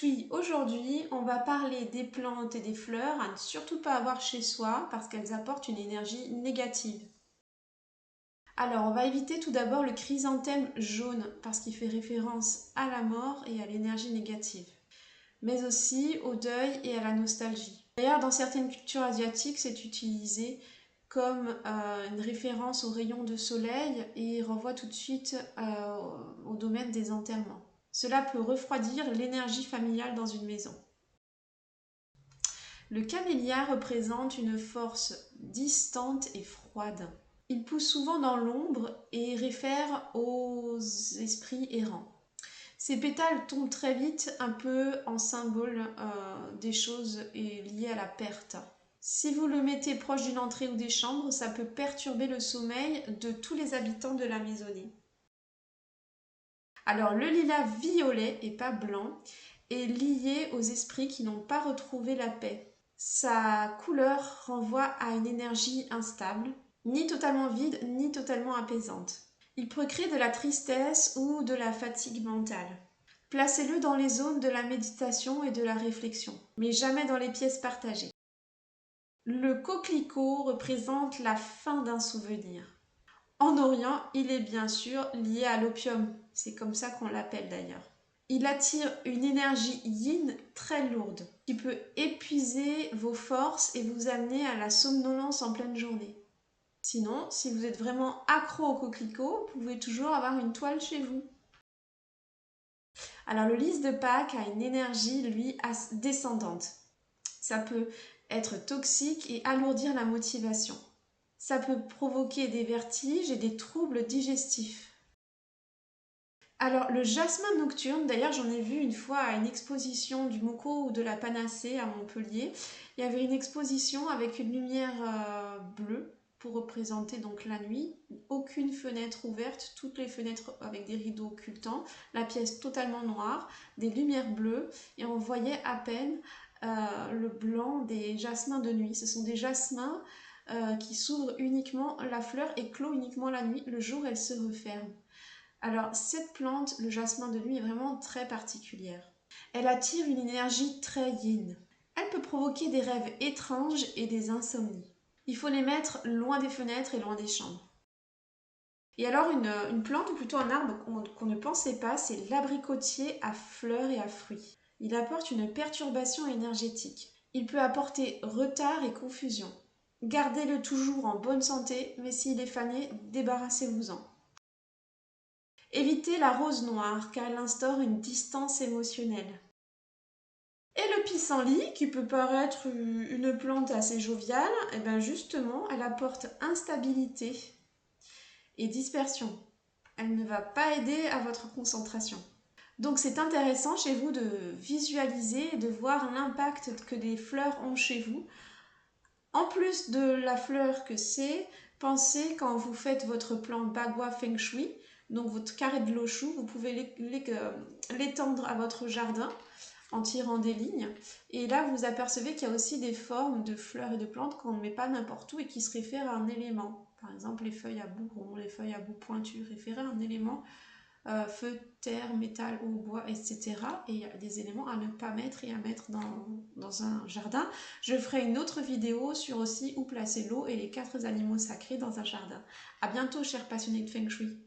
Shui, aujourd'hui on va parler des plantes et des fleurs à ne surtout pas avoir chez soi parce qu'elles apportent une énergie négative. Alors on va éviter tout d'abord le chrysanthème jaune parce qu'il fait référence à la mort et à l'énergie négative, mais aussi au deuil et à la nostalgie. D'ailleurs dans certaines cultures asiatiques c'est utilisé comme une référence aux rayons de soleil et renvoie tout de suite au domaine des enterrements. Cela peut refroidir l'énergie familiale dans une maison. Le camélia représente une force distante et froide. Il pousse souvent dans l'ombre et réfère aux esprits errants. Ses pétales tombent très vite, un peu en symbole des choses liées à la perte. Si vous le mettez proche d'une entrée ou des chambres, ça peut perturber le sommeil de tous les habitants de la maisonnée. Alors le lilas violet et pas blanc est lié aux esprits qui n'ont pas retrouvé la paix. Sa couleur renvoie à une énergie instable, ni totalement vide, ni totalement apaisante. Il peut créer de la tristesse ou de la fatigue mentale. Placez-le dans les zones de la méditation et de la réflexion, mais jamais dans les pièces partagées. Le coquelicot représente la fin d'un souvenir. En Orient, il est bien sûr lié à l'opium, c'est comme ça qu'on l'appelle d'ailleurs. Il attire une énergie yin très lourde qui peut épuiser vos forces et vous amener à la somnolence en pleine journée. Sinon, si vous êtes vraiment accro au coquelicot, vous pouvez toujours avoir une toile chez vous. Alors le lys de Pâques a une énergie, lui, descendante. Ça peut être toxique et alourdir la motivation. Ça peut provoquer des vertiges et des troubles digestifs. Alors le jasmin nocturne, d'ailleurs j'en ai vu une fois à une exposition du Moco ou de la Panacée à Montpellier. Il y avait une exposition avec une lumière bleue pour représenter donc la nuit. Aucune fenêtre ouverte, toutes les fenêtres avec des rideaux occultants, la pièce totalement noire, des lumières bleues et on voyait à peine le blanc des jasmins de nuit. Ce sont des jasmins qui s'ouvrent uniquement, la fleur et clôt uniquement la nuit, le jour elle se referme. Alors cette plante, le jasmin de nuit, est vraiment très particulière. Elle attire une énergie très yin. Elle peut provoquer des rêves étranges et des insomnies. Il faut les mettre loin des fenêtres et loin des chambres. Et alors une plante, ou plutôt un arbre qu'on ne pensait pas, c'est l'abricotier à fleurs et à fruits. Il apporte une perturbation énergétique. Il peut apporter retard et confusion. Gardez-le toujours en bonne santé, mais s'il est fané, débarrassez-vous-en. Évitez la rose noire car elle instaure une distance émotionnelle. Et le pissenlit, qui peut paraître une plante assez joviale, et bien justement, elle apporte instabilité et dispersion. Elle ne va pas aider à votre concentration. Donc c'est intéressant chez vous de visualiser et de voir l'impact que les fleurs ont chez vous. En plus de la fleur que c'est, pensez quand vous faites votre plan Bagua Feng Shui, donc votre carré de loshu, vous pouvez l'étendre à votre jardin en tirant des lignes. Et là, vous apercevez qu'il y a aussi des formes de fleurs et de plantes qu'on ne met pas n'importe où et qui se réfèrent à un élément. Par exemple, les feuilles à bout rond, les feuilles à bout pointu, réfèrent à un élément, feu, terre, métal ou bois, etc. Et il y a des éléments à ne pas mettre et à mettre dans un jardin. Je ferai une autre vidéo sur aussi où placer l'eau et les 4 animaux sacrés dans un jardin. À bientôt, chers passionnés de Feng Shui.